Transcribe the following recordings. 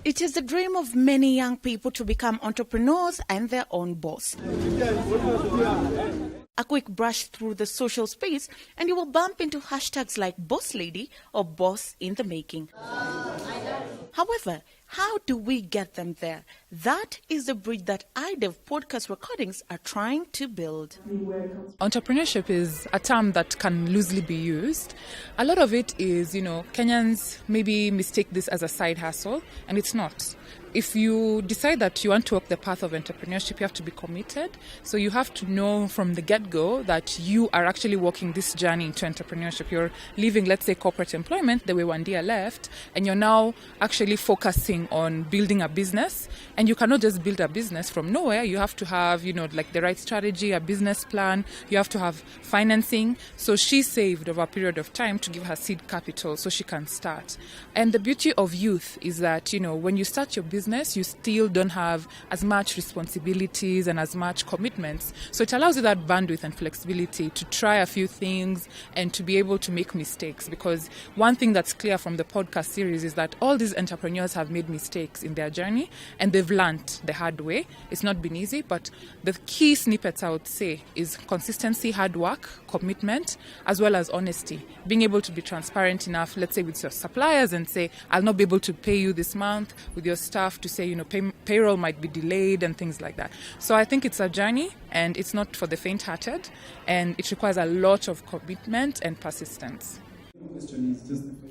It is the dream of many young people to become entrepreneurs and their own boss. A quick brush through the social space and you will bump into hashtags like boss lady or boss in the making. However, how do we get them there? That is the bridge that Idev podcast recordings are trying to build. Entrepreneurship is a term that can loosely be used. A lot of it is, Kenyans maybe mistake this as a side hustle, and it's not. If you decide that you want to walk the path of entrepreneurship, you have to be committed. So you have to know from the get-go that you are actually walking this journey into entrepreneurship. You're leaving, let's say, corporate employment the way Wandia left, and you're now actually focusing on building a business. And you cannot just build a business from nowhere. You have to have, the right strategy, a business plan. You have to have financing. So she saved over a period of time to give her seed capital so she can start. And the beauty of youth is that, when you start your business, you still don't have as much responsibilities and as much commitments. So it allows you that bandwidth and flexibility to try a few things and to be able to make mistakes. Because one thing that's clear from the podcast series is that all these entrepreneurs have made mistakes in their journey and they've learned the hard way. It's not been easy, but the key snippets I would say is consistency, hard work, commitment, as well as honesty. Being able to be transparent enough, let's say with your suppliers and say, I'll not be able to pay you this month, with your staff to say, payroll might be delayed and things like that. So I think it's a journey and it's not for the faint-hearted and it requires a lot of commitment and persistence.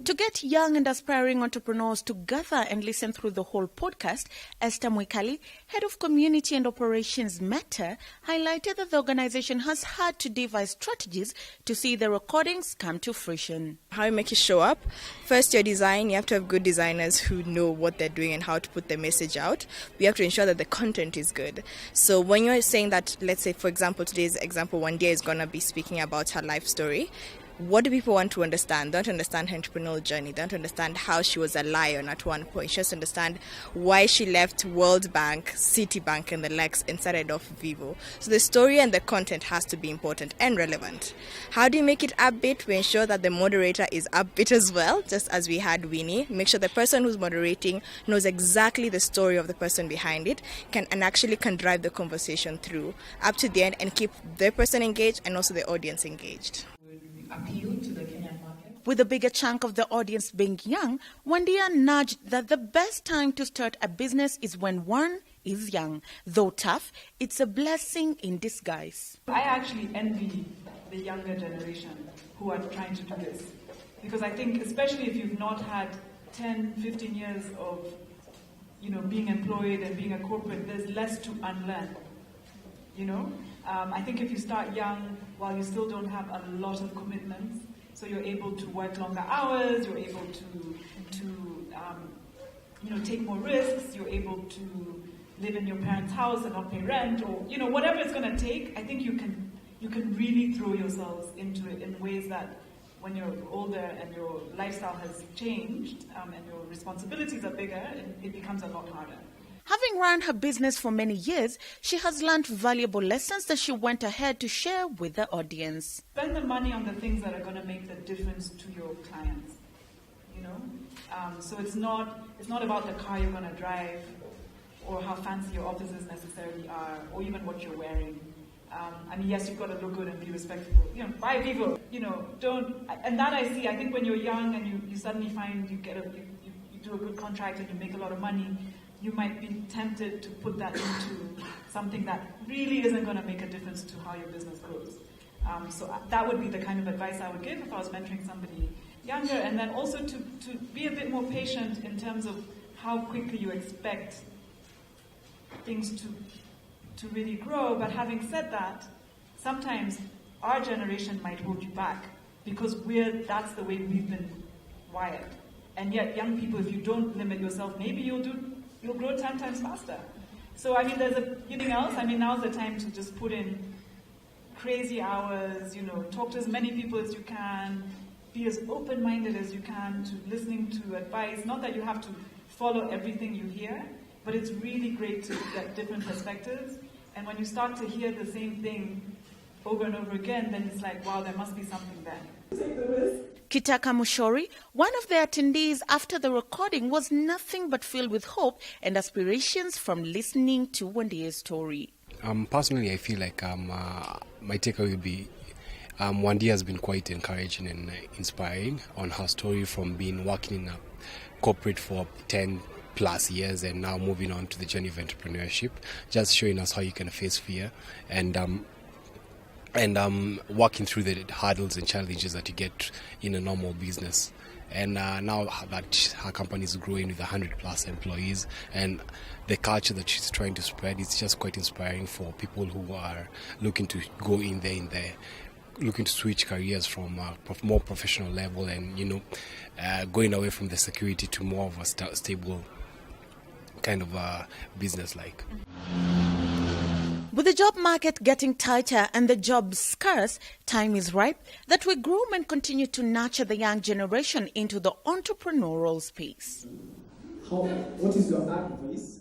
To get young and aspiring entrepreneurs to gather and listen through the whole podcast, Esther Mwikali, Head of Community and Operations Metta, highlighted that the organization has had to devise strategies to see the recordings come to fruition. How you make it show up? First, your design. You have to have good designers who know what they're doing and how to put the message out. We have to ensure that the content is good. So when you're saying that, let's say, for example, today's example, Wandia is going to be speaking about her life story. What do people want to understand? They don't understand her entrepreneurial journey. They don't understand how she was a lion at one point. She just understand why she left World Bank, Citibank, and the likes and started off Vivo. So the story and the content has to be important and relevant. How do you make it upbeat? We ensure that the moderator is upbeat as well, just as we had Winnie. Make sure the person who's moderating knows exactly the story of the person behind it and actually can drive the conversation through up to the end and keep the person engaged and also the audience engaged. Appeal to the Kenyan market. With a bigger chunk of the audience being young, Wandia nudged that the best time to start a business is when one is young. Though tough, it's a blessing in disguise. I actually envy the younger generation who are trying to do this. Because I think, especially if you've not had 10, 15 years of being employed and being a corporate, there's less to unlearn. I think if you start young, while you still don't have a lot of commitments, so you're able to work longer hours, you're able to take more risks, you're able to live in your parents' house and not pay rent, or whatever it's going to take. I think you can really throw yourselves into it in ways that when you're older and your lifestyle has changed and your responsibilities are bigger, it becomes a lot harder. Having run her business for many years, she has learned valuable lessons that she went ahead to share with the audience. Spend the money on the things that are going to make the difference to your clients. So it's not about the car you're going to drive or how fancy your offices necessarily are or even what you're wearing. Yes, you've got to look good and be respectful. Buy Vivo. Don't. And that I see. I think when you're young and you suddenly find you do a good contract and you make a lot of money, you might be tempted to put that into something that really isn't going to make a difference to how your business grows. So that would be the kind of advice I would give if I was mentoring somebody younger, and then also to be a bit more patient in terms of how quickly you expect things to really grow. But having said that, sometimes our generation might hold you back because that's the way we've been wired. And yet young people, if you don't limit yourself, maybe you'll grow 10 times faster. So there's anything else? Now's the time to just put in crazy hours, talk to as many people as you can, be as open-minded as you can to listening to advice. Not that you have to follow everything you hear, but it's really great to get different perspectives. And when you start to hear the same thing over and over again, then it's like, wow, there must be something there. Kitaka Mushori, one of the attendees after the recording, was nothing but filled with hope and aspirations from listening to Wandia's story. Personally, I feel like my takeaway would be Wandia has been quite encouraging and inspiring on her story from working in a corporate for 10 plus years and now moving on to the journey of entrepreneurship, just showing us how you can face fear and walking through the hurdles and challenges that you get in a normal business. And now that her company is growing with 100 plus employees and the culture that she's trying to spread, it's just quite inspiring for people who are looking to go in there, looking to switch careers from a more professional level and, going away from the security to more of a stable kind of business-like. With the job market getting tighter and the jobs scarce, time is ripe that we groom and continue to nurture the young generation into the entrepreneurial space. What is your advice